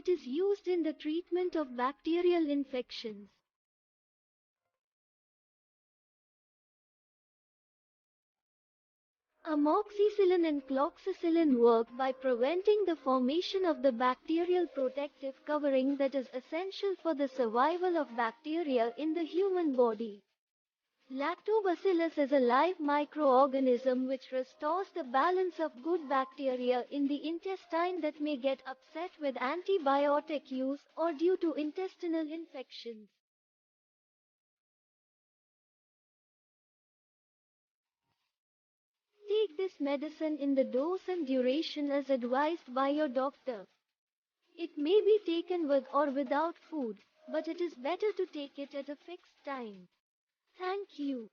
It is used in the treatment of bacterial infections. Amoxycillin and Cloxacillin work by preventing the formation of the bacterial protective covering that is essential for the survival of bacteria in the human body. Lactobacillus is a live microorganism which restores the balance of good bacteria in the intestine that may get upset with antibiotic use or due to intestinal infections. Take this medicine in the dose and duration as advised by your doctor. It may be taken with or without food, but it is better to take it at a fixed time. Thank you.